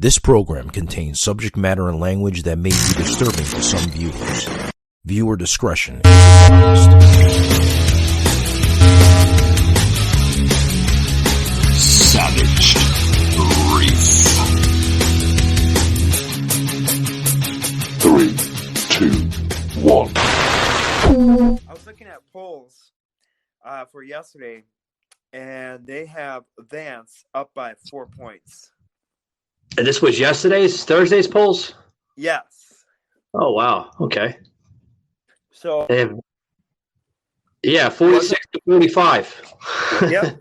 This program contains subject matter and language that may be disturbing to some viewers. Viewer discretion is advised. Savage Reef. 3, 2, 1. I was looking at polls for yesterday, and they have Vance up by 4 points. And this was Thursday's polls? Yes. Oh, wow. Okay. So, yeah, 46 to 45. Yep.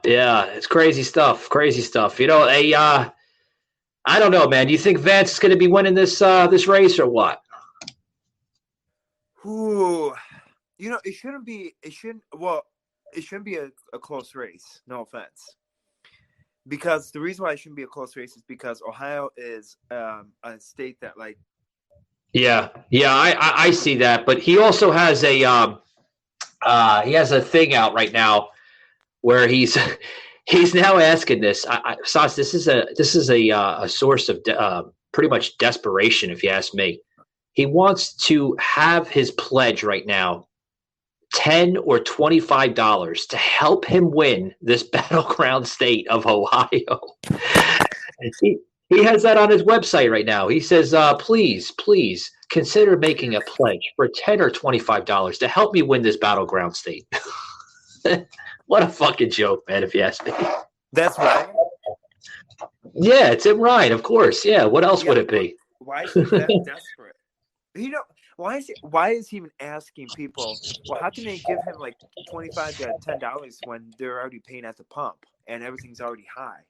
Yeah. It's crazy stuff. You know, I don't know, man. Do you think Vance is going to be winning this race or what? Ooh, you know, it shouldn't be a close race. No offense. Because the reason why it shouldn't be a close race is because Ohio is a state that, like, I see that, but he also has a thing out right now where he's now asking this. Sauce, this is a source of pretty much desperation, if you ask me. He wants to have his pledge right now, $10 or $25, to help him win this battleground state of Ohio. He has that on his website right now. He says, please consider making a pledge for $10 or $25 to help me win this battleground state. What a fucking joke, man, if you ask me. That's right. Yeah, it's Tim Ryan, of course. Yeah, what else would it be? Why is he that desperate? You know, why is he even asking people, well, how can they give him like $25 to $10 when they're already paying at the pump and everything's already high?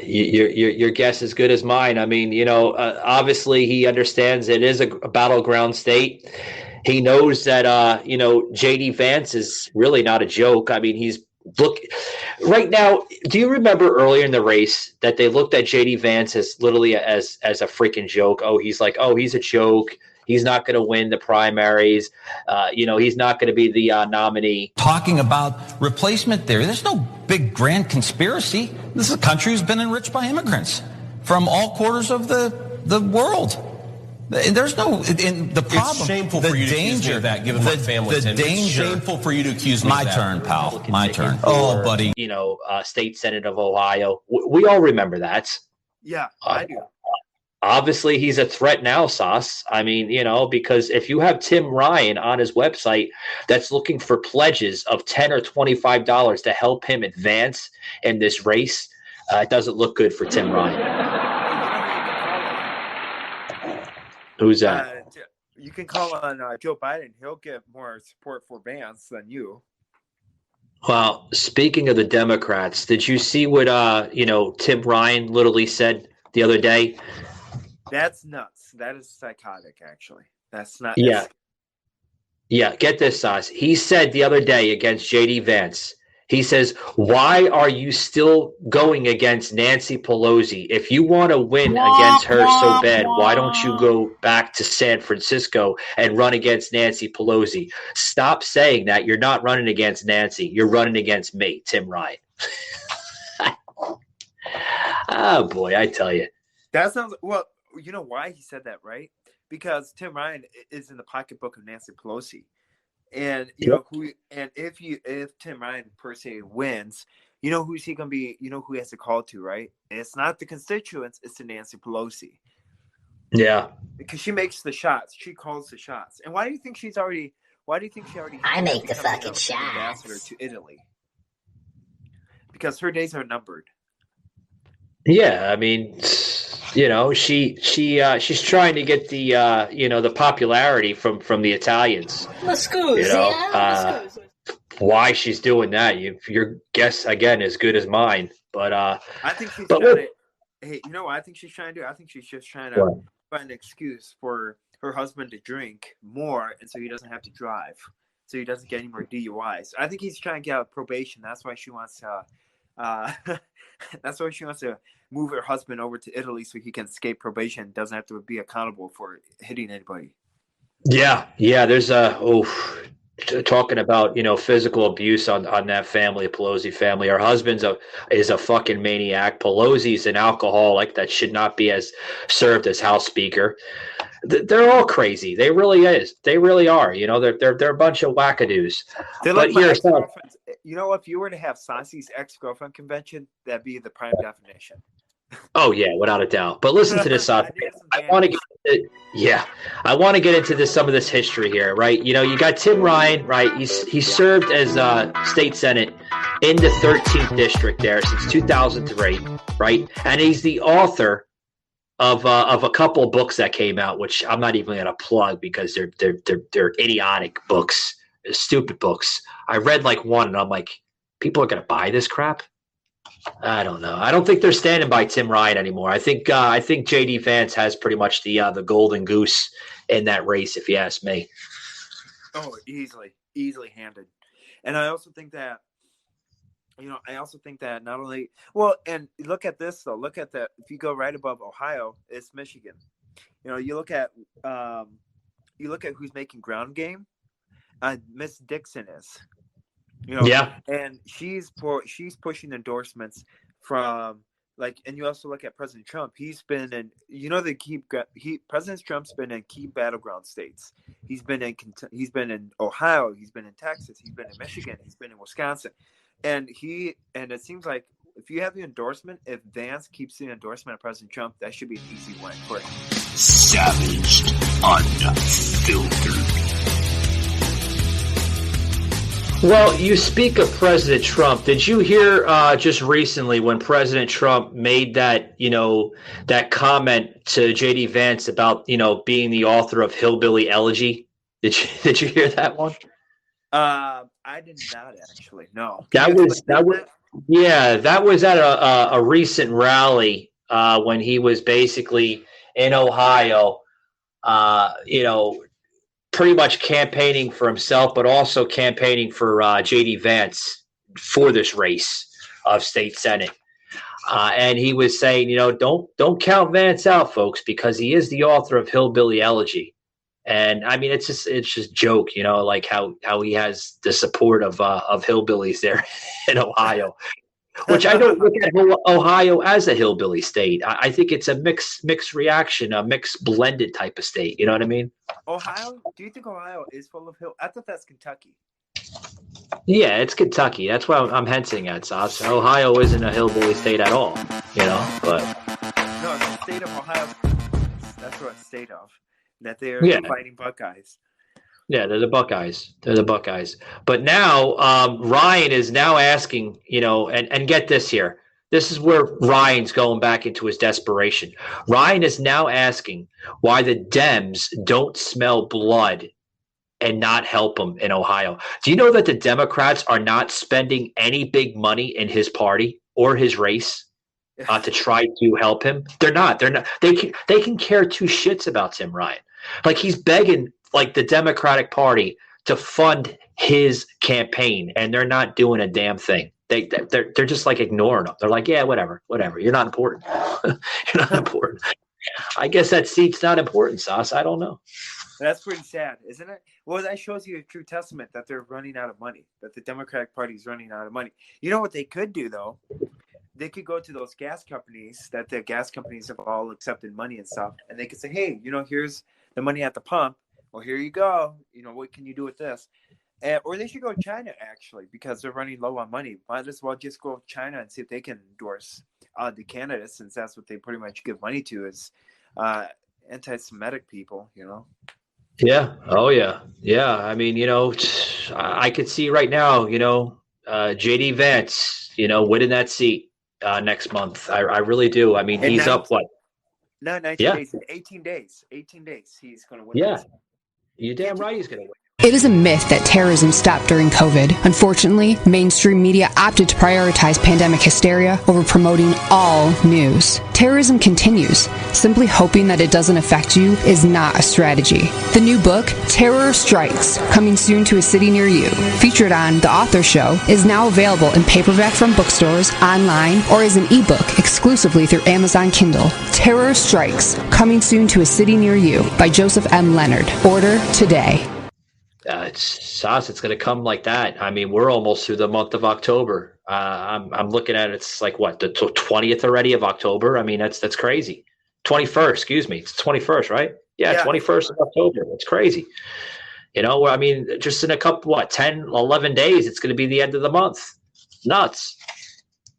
Your guess is as good as mine. I mean, you know, obviously he understands it is a battleground state. He knows that, you know, J.D. Vance is really not a joke. I mean, right now. Do you remember earlier in the race that they looked at J.D. Vance as literally as a freaking joke? Oh, he's a joke. He's not going to win the primaries. You know, he's not going to be the nominee. Talking about replacement theory. There's no big grand conspiracy. This is a country who's been enriched by immigrants from all quarters of the world. There's no the problem. It's shameful for you to accuse me of that, given my family's in. It's shameful for you to accuse me of that. My turn, pal. My turn. Oh, buddy. You know, state senate of Ohio. We all remember that. Yeah, I do. Obviously, he's a threat now, Sauce. I mean, you know, because if you have Tim Ryan on his website that's looking for pledges of $10 or $25 to help him advance in this race, it doesn't look good for Tim Ryan. Who's that? You can call on Joe Biden. He'll get more support for Vance than you. Well, speaking of the Democrats, did you see what you know, Tim Ryan literally said the other day? That's nuts. That is psychotic, actually. That's not. Yeah. Yeah, get this, Sauce. He said the other day against J.D. Vance, he says, why are you still going against Nancy Pelosi? If you want to win against her so bad, why don't you go back to San Francisco and run against Nancy Pelosi? Stop saying that. You're not running against Nancy. You're running against me, Tim Ryan. Oh, boy, I tell you. That sounds – well, you know why he said that, right? Because Tim Ryan is in the pocketbook of Nancy Pelosi. And you know if Tim Ryan per se wins, you know who's he gonna be? You know who he has to call to, right? And it's not the constituents; it's to Nancy Pelosi. Yeah, because she makes the shots. She calls the shots. And why do you think she already? I make the fucking shots. Ambassador to Italy because her days are numbered. Yeah, I mean, you know, she's trying to get the you know, the popularity from the Italians. You know, why she's doing that? Your guess again is good as mine. But I think she's trying to. Hey, you know what I think she's trying to do? I think she's just trying to find an excuse for her husband to drink more, and so he doesn't have to drive, so he doesn't get any more DUIs. I think he's trying to get out of probation. That's why she wants to. That's why she wants to move her husband over to Italy so he can escape probation. Doesn't have to be accountable for hitting anybody. Yeah. There's talking about, physical abuse on that family, Pelosi family. Her husband's is a fucking maniac. Pelosi's an alcoholic that should not be served as House Speaker. They're all crazy. They really are. They're a bunch of wackadoos. They're like my ex-girlfriends. If you were to have Saucy's ex-girlfriend convention, that'd be the prime definition. Oh yeah, without a doubt. But listen to this, I want to get into some of this history here, right? You got Tim Ryan, right? He served as state senate in the 13th district there since 2003, right? And he's the author of a couple of books that came out, which I'm not even going to plug because they're idiotic books, stupid books. I read like one, and I'm like, people are going to buy this crap. I don't know. I don't think they're standing by Tim Ryan anymore. I think JD Vance has pretty much the golden goose in that race, if you ask me. Oh, easily handed. And I also think that, not only and look at this though. Look at that. If you go right above Ohio, it's Michigan. You look at who's making ground game. Miss Dixon is. Yeah, and she's pushing endorsements from and you also look at President Trump. He's been in, President Trump's been in key battleground states. He's been in Ohio. He's been in Texas. He's been in Michigan. He's been in Wisconsin, and it seems like if you have the endorsement, if Vance keeps the endorsement of President Trump, that should be an easy win for him. Savaged, unfiltered. Well, you speak of President Trump. Did you hear just recently when President Trump made that comment to JD Vance about being the author of Hillbilly Elegy? Did you hear that one? I did not actually. No. That was at a recent rally when he was basically in Ohio. Pretty much campaigning for himself, but also campaigning for JD Vance for this race of state senate. And he was saying, don't count Vance out, folks, because he is the author of Hillbilly Elegy. And I mean, it's just joke, like how he has the support of hillbillies there in Ohio, which I don't look at Ohio as a hillbilly state. I think it's a mixed reaction, a mixed blended type of state. You know what I mean? Ohio? Do you think Ohio is full of hill? I thought that's Kentucky. Yeah, it's Kentucky. That's what I'm hinting at, Sauce. Ohio isn't a hillbilly state at all, but no, it's the state of Ohio. That's what it's state of. That they're fighting Buckeyes. Yeah, they're the Buckeyes. But now Ryan is now asking, and get this here. This is where Ryan's going back into his desperation. Ryan is now asking why the Dems don't smell blood and not help him in Ohio. Do you know that the Democrats are not spending any big money in his party or his race to try to help him? They're not. They can care two shits about Tim Ryan. Like, he's begging the Democratic Party to fund his campaign, and they're not doing a damn thing. They're just ignoring him. They're like, yeah, whatever. You're not important. You're not important. I guess that seat's not important, Sauce. I don't know. That's pretty sad, isn't it? Well, that shows you a true testament that they're running out of money, that the Democratic Party is running out of money. You know what they could do, though? They could go to those gas companies that the gas companies have all accepted money and stuff, and they could say, hey, here's the money at the pump. Well, here you go. What can you do with this? Or they should go to China, actually, because they're running low on money. Might as well just go to China and see if they can endorse the candidates, since that's what they pretty much give money to is anti-Semitic people, Yeah. Oh, yeah. Yeah. I mean, I could see right now, JD Vance, winning that seat next month. I really do. I mean, he's up what? No, 19 days. 18 days. 18 days. He's going to win. Yeah. You're damn right he's going to win. It is a myth that terrorism stopped during COVID. Unfortunately, mainstream media opted to prioritize pandemic hysteria over promoting all news. Terrorism continues. Simply hoping that it doesn't affect you is not a strategy. The new book, Terror Strikes, coming soon to a city near you, featured on The Author Show, is now available in paperback from bookstores, online, or as an ebook exclusively through Amazon Kindle. Terror Strikes, coming soon to a city near you by Joseph M. Leonard. Order today. It's going to come like that. I mean, we're almost through the month of October. I'm looking at it. It's like what, the 20th already of October. I mean, that's crazy. 21st, excuse me. It's 21st, right? Yeah. 21st of October. That's crazy. I mean, just in a couple, 10, 11 days, it's going to be the end of the month. Nuts.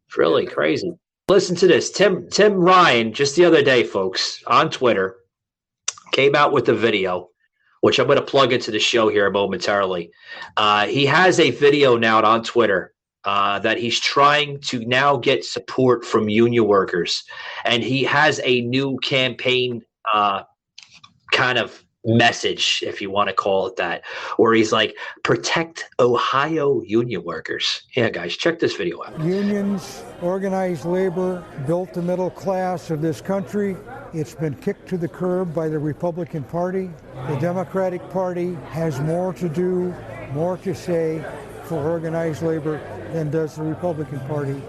It's really crazy. Listen to this. Tim Ryan, just the other day, folks, on Twitter, came out with a video, which I'm going to plug into the show here momentarily. He has a video now on Twitter that he's trying to now get support from union workers. And he has a new campaign kind of message, if you want to call it that, where he's like, protect Ohio union workers. Yeah, guys, check this video out. Unions, organized labor, built the middle class of this country. It's been kicked to the curb by the Republican Party. The Democratic Party has more to do, more to say for organized labor than does the Republican Party.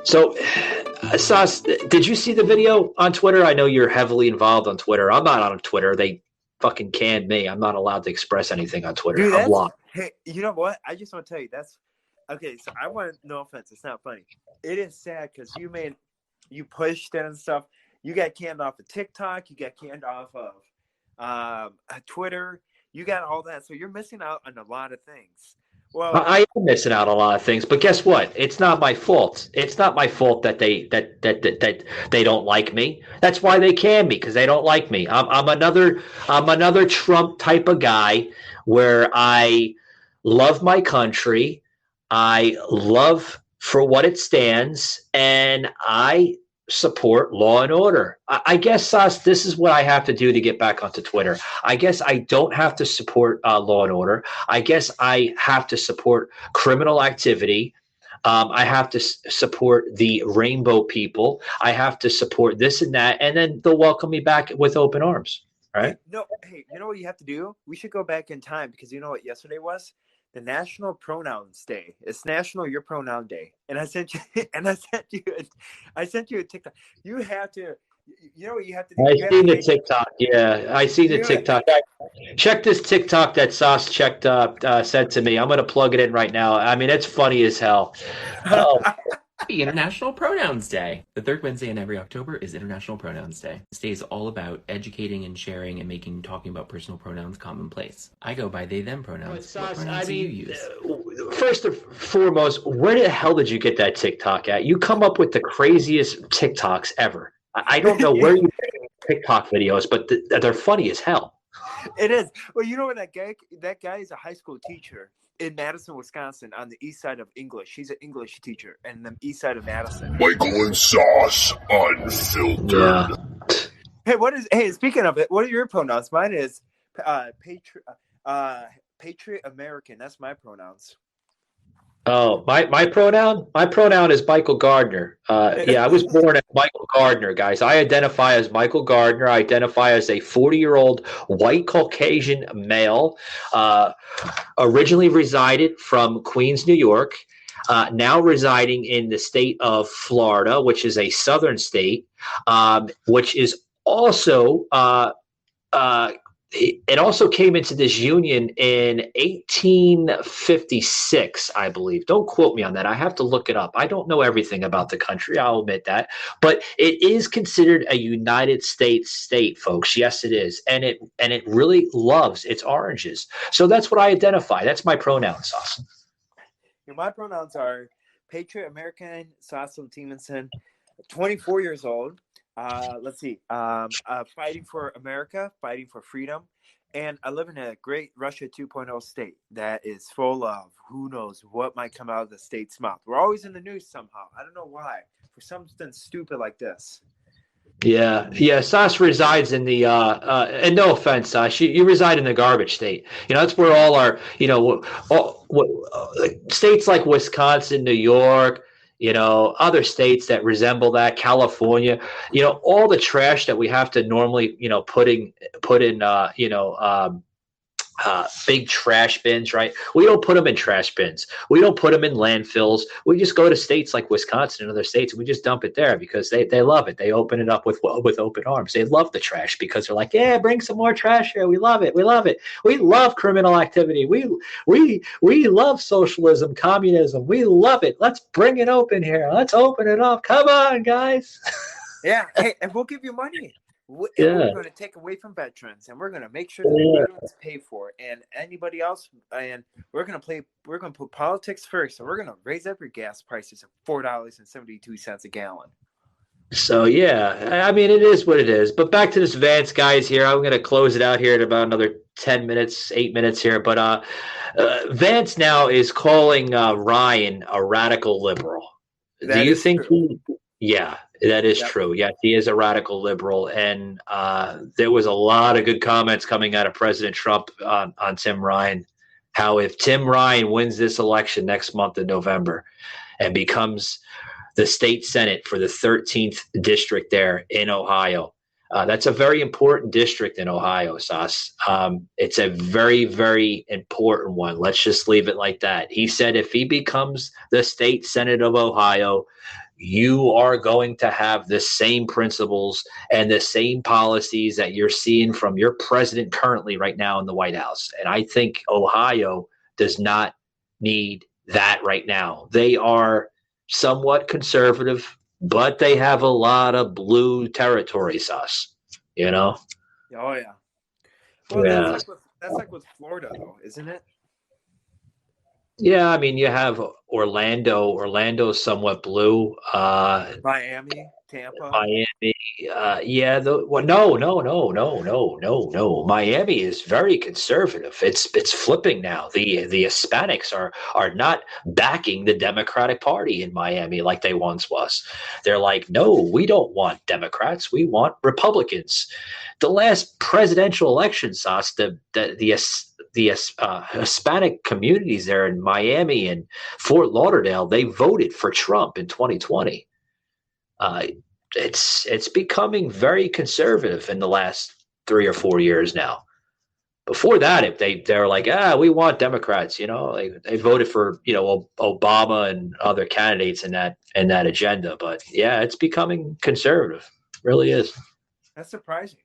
So, Sas, did you see the video on Twitter? I know you're heavily involved on Twitter. I'm not on Twitter. They fucking canned me. I'm not allowed to express anything on Twitter. Dude, I'm blocked. Hey, you know what? I just want to tell you that's okay. So I want no offense. It's not funny. It is sad because you pushed it and stuff. You got canned off of TikTok. You got canned off of Twitter. You got all that. So you're missing out on a lot of things. Well, I am missing out on a lot of things, but guess what? It's not my fault. It's not my fault that they don't like me. That's why they can me, because they don't like me. I'm another Trump type of guy where I love my country. I love for what it stands, and I support law and order. I guess, Sas, this is what I have to do to get back onto Twitter. I guess I don't have to support law and order. I guess I have to support criminal activity. I have to support the rainbow people. I have to support this and that, and then they'll welcome me back with open arms. Right? Hey, you know what you have to do? We should go back in time, because you know what yesterday was? The National Pronouns Day. It's National Your Pronoun Day. And I sent you a TikTok. You have to, you know what you have to do? I seen the TikTok. Yeah, I see the TikTok. Check this TikTok that Sas sent to me. I'm going to plug it in right now. I mean, it's funny as hell. Oh. International Pronouns Day. The third Wednesday in every October is International Pronouns Day. This day is all about educating and sharing and making talking about personal pronouns commonplace. I go by they, them pronouns. What pronouns do you use? First and foremost, where the hell did you get that TikTok at? You come up with the craziest TikToks ever. I don't know where you get TikTok videos, but they're funny as hell. It is. Well, you know what, that guy is a high school teacher in Madison, Wisconsin, on the east side of English. He's an English teacher in the east side of Madison. Michael and Sauce Unfiltered. Yeah. Hey, speaking of it, what are your pronouns? Mine is Patriot American. That's my pronouns. Oh, my pronoun? My pronoun is Michael Gardner. I was born as Michael Gardner, guys. I identify as Michael Gardner. I identify as a 40-year-old white Caucasian male, originally resided from Queens, New York, now residing in the state of Florida, which is a southern state, which is also it also came into this union in 1856, I believe. Don't quote me on that. I have to look it up. I don't know everything about the country. I'll admit that. But it is considered a United States state, folks. Yes, it is. And it really loves its oranges. So that's what I identify. That's my pronouns, Sauce. My pronouns are Patriot American, Sauce Stevenson, 24 years old. Fighting for America, fighting for freedom. And I live in a great Russia 2.0 state that is full of who knows what might come out of the state's mouth. We're always in the news somehow. I don't know why. For something stupid like this. Yeah. Sas resides in the, and no offense, Sas, you reside in the garbage state. That's where all our, states like Wisconsin, New York, other states that resemble that, California, all the trash that we have to normally, put in, big trash bins, right? We don't put them in trash bins. We don't put them in landfills. We just go to states like Wisconsin and other states, and we just dump it there because they love it. They open it up with open arms. They love the trash because they're like, yeah, bring some more trash here. We love it. We love it. We love criminal activity. We love socialism, communism. We love it. Let's bring it open here. Let's open it up. Come on, guys. Yeah. Hey, and we'll give you money. We're going to take away from veterans, and we're going to make sure that the veterans pay for it, and anybody else. And we're going to put politics first, and we're going to raise every gas prices to $4.72 a gallon. So yeah, I mean, it is what it is. But back to this Vance guys here. I'm going to close it out here in about another 8 minutes here. But Vance now is calling Ryan a radical liberal. Do you think he? Yeah, that is true. Yeah, he is a radical liberal. And there was a lot of good comments coming out of President Trump on Tim Ryan, how if Tim Ryan wins this election next month in November and becomes the state Senate for the 13th district there in Ohio, that's a very important district in Ohio, Sas. It's a very, very important one. Let's just leave it like that. He said if he becomes the state Senate of Ohio, you are going to have the same principles and the same policies that you're seeing from your president currently right now in the White House. And I think Ohio does not need that right now. They are somewhat conservative, but they have a lot of blue territory, Sus. You know? Oh, yeah. Well, that's like with Florida, though, isn't it? Yeah, I mean, you have Orlando. Orlando's somewhat blue. Miami, Tampa. Miami. Yeah. No. Miami is very conservative. It's flipping now. The Hispanics are not backing the Democratic Party in Miami like they once was. They're like, no, we don't want Democrats. We want Republicans. The last presidential election, Sas, the Hispanic communities there in Miami and Fort Lauderdale, they voted for Trump in 2020. It's becoming very conservative in the last 3 or 4 years now. Before that, they're like, we want Democrats. You know, they voted for Obama and other candidates in that agenda. But yeah, it's becoming conservative. It really is. That's surprising.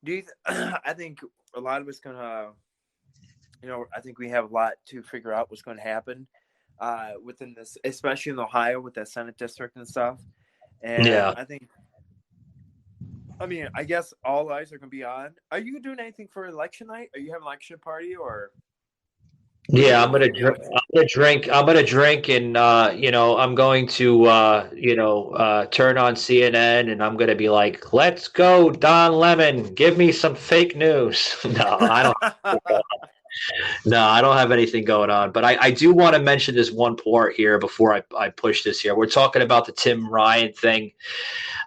I think a lot of it's gonna, I think we have a lot to figure out what's going to happen within this, especially in Ohio with that Senate district and stuff. And yeah, I guess all eyes are going to be on. Are you doing anything for election night? Are you having an election party or? Yeah, I'm gonna drink, and I'm going to turn on CNN, and I'm gonna be like, "Let's go, Don Lemon, give me some fake news." No, I don't. No, I don't have anything going on. But I do want to mention this one part here before I push this here. We're talking about the Tim Ryan thing.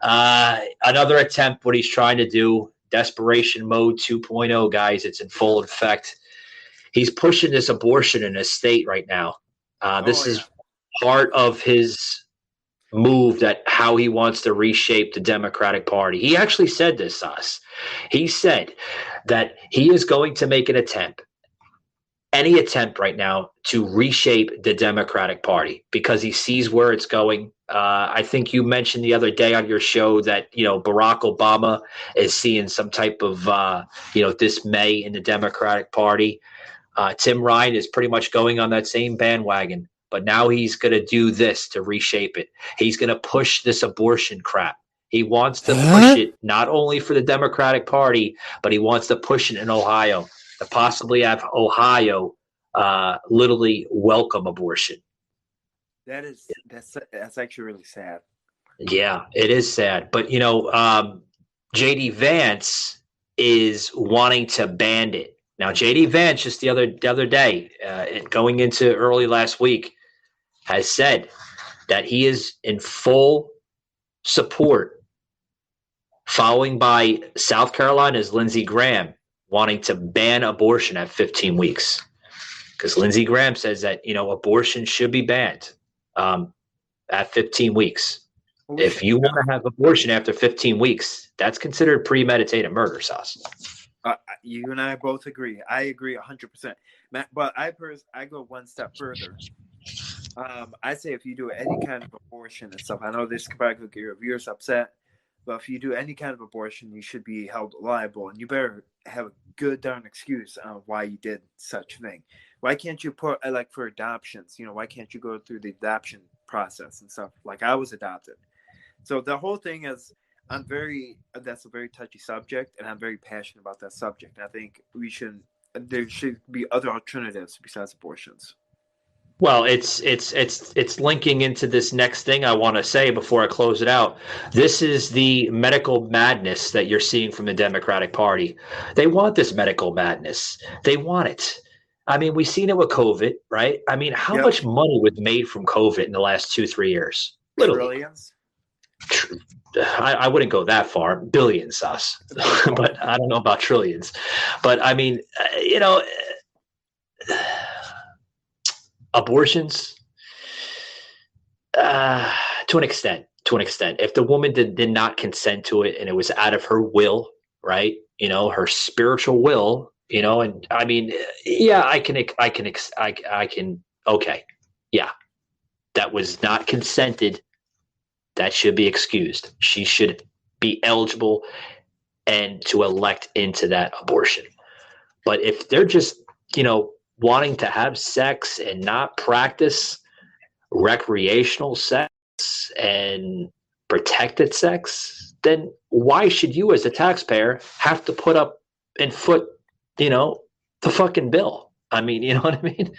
Another attempt, what he's trying to do, desperation mode 2.0, guys. It's in full effect. He's pushing this abortion in his state right now. This is part of his move, that how he wants to reshape the Democratic Party. He actually said this, Sus. He said that he is going to make an attempt, any attempt right now, to reshape the Democratic Party because he sees where it's going. I think you mentioned the other day on your show that, Barack Obama is seeing some type of, dismay in the Democratic Party. Tim Ryan is pretty much going on that same bandwagon, but now he's going to do this to reshape it. He's going to push this abortion crap. He wants to push it not only for the Democratic Party, but he wants to push it in Ohio, to possibly have Ohio literally welcome abortion. That's actually really sad. Yeah, it is sad. But, J.D. Vance is wanting to ban it. Now, J.D. Vance, just the other day, going into early last week, has said that he is in full support, following by South Carolina's Lindsey Graham wanting to ban abortion at 15 weeks. Because Lindsey Graham says that, abortion should be banned at 15 weeks. If you want to have abortion after 15 weeks, that's considered premeditated murder, Sauce. You and I both agree. I agree 100%. But I go one step further. I say if you do any kind of abortion and stuff, I know this could probably get your viewers upset, but if you do any kind of abortion, you should be held liable, and you better have a good darn excuse on why you did such a thing. Why can't you put like for adoptions? Why can't you go through the adoption process and stuff? Like I was adopted, so the whole thing is. That's a very touchy subject, and I'm very passionate about that subject. And I think there should be other alternatives besides abortions. Well, it's linking into this next thing I want to say before I close it out. This is the medical madness that you're seeing from the Democratic Party. They want this medical madness. They want it. I mean, we've seen it with COVID, right? I mean, how much money was made from COVID in the last 2-3 years? Literally. Trillions. I wouldn't go that far. Billions, us. But I don't know about trillions. But I mean, abortions, to an extent. If the woman did not consent to it and it was out of her will, right? Her spiritual will, and I mean, yeah, I can, okay. Yeah. That was not consented. That should be excused. She should be eligible and to elect into that abortion. But if they're just, wanting to have sex and not practice recreational sex and protected sex, then why should you as a taxpayer have to put up and foot, the fucking bill? I mean, you know what I mean?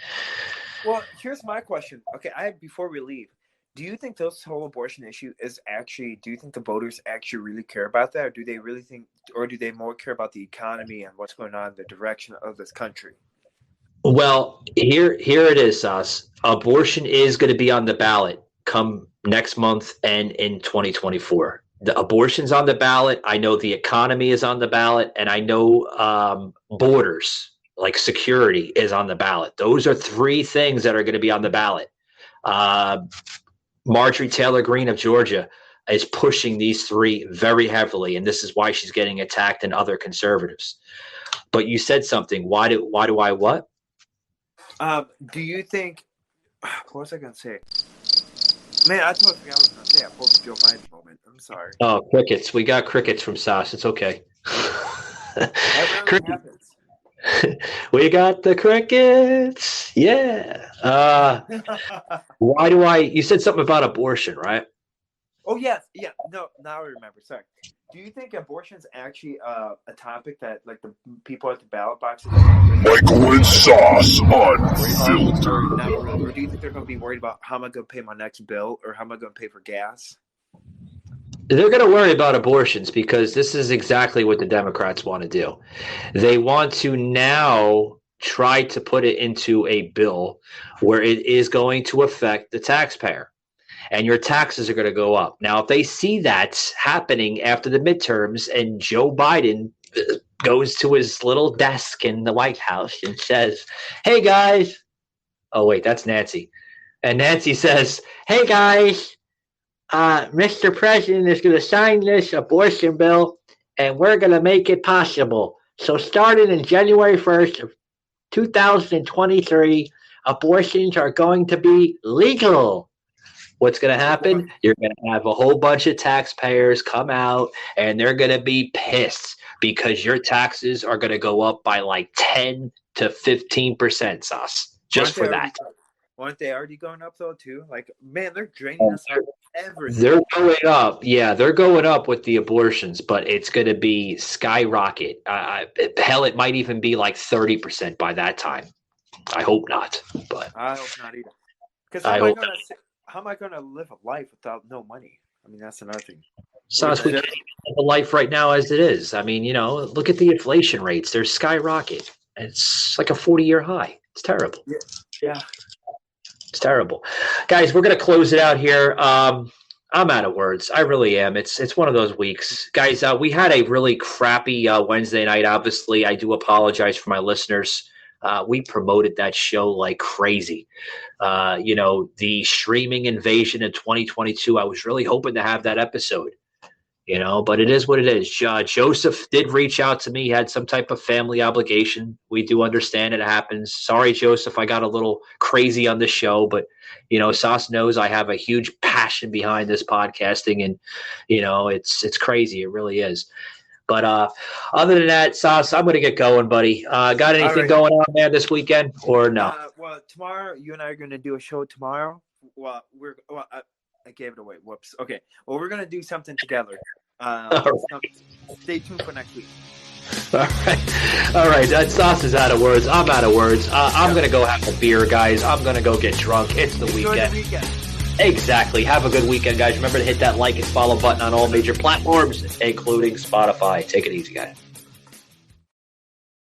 Well, here's my question. Okay, before we leave, do you think this whole abortion issue do you think the voters actually really care about that? Or do they really think, or do they more care about the economy and what's going on in the direction of this country? Well, here it is, Sas. Abortion is going to be on the ballot come next month and in 2024. The abortion's on the ballot. I know the economy is on the ballot, and I know borders, like security, is on the ballot. Those are 3 things that are going to be on the ballot. Marjorie Taylor Greene of Georgia is pushing these 3 very heavily, and this is why she's getting attacked and other conservatives. But you said something. Why do I what? Do you think? What was I gonna say? Man, I totally forgot what I was gonna say. I pulled the Joe Biden moment. I'm sorry. Oh, crickets. We got crickets from Sas. It's okay. Happens. We got the crickets. Yeah. You said something about abortion, right? Oh, yes. Yeah. No, now I remember. Sorry. Do you think abortion is actually a topic that, like, the people at the ballot boxes... Michael and Sauce Unfiltered. Or do you think they're going to be worried about how am I going to pay my next bill or how am I going to pay for gas? They're going to worry about abortions because this is exactly what the Democrats want to do. They want to now try to put it into a bill where it is going to affect the taxpayer. And your taxes are going to go up. Now, if they see that happening after the midterms and Joe Biden goes to his little desk in the White House and says, hey, guys. Oh, wait, that's Nancy. And Nancy says, hey, guys, Mr. President is going to sign this abortion bill, and we're going to make it possible. So starting in January 1st of 2023, abortions are going to be legal. What's going to happen? You're going to have a whole bunch of taxpayers come out, and they're going to be pissed because your taxes are going to go up by like 10 to 15%, Sauce, just for that. Aren't they already going up, though, too? Like, man, they're draining us out everything. They're going up. Yeah, they're going up with the abortions, but it's going to be skyrocket. Hell, it might even be like 30% by that time. I hope not. But I hope not either. Because how am I going to live a life without no money? I mean, that's another thing. Sauce, we can't live a life right now as it is. I mean, look at the inflation rates. They're skyrocket. It's like a 40-year high. It's terrible. Yeah. It's terrible. Guys, we're going to close it out here. I'm out of words. I really am. It's one of those weeks. Guys, we had a really crappy Wednesday night. Obviously, I do apologize for my listeners. We promoted that show like crazy. The streaming invasion in 2022, I was really hoping to have that episode. But it is what it is. Joseph did reach out to me. He had some type of family obligation. We do understand it happens. Sorry, Joseph, I got a little crazy on the show, but, Sauce knows I have a huge passion behind this podcasting, and, it's crazy. It really is. But other than that, Sauce, I'm going to get going, buddy. Got anything going on there this weekend or no? Well, tomorrow, you and I are going to do a show tomorrow. Well, I gave it away. Whoops. Okay. Well, we're going to do something together. Stay tuned for next week. All right. That Sauce is out of words. I'm out of words. I'm going to go have a beer, guys. I'm going to go get drunk. It's the weekend. Exactly. Have a good weekend, guys. Remember to hit that like and follow button on all major platforms, including Spotify. Take it easy, guys.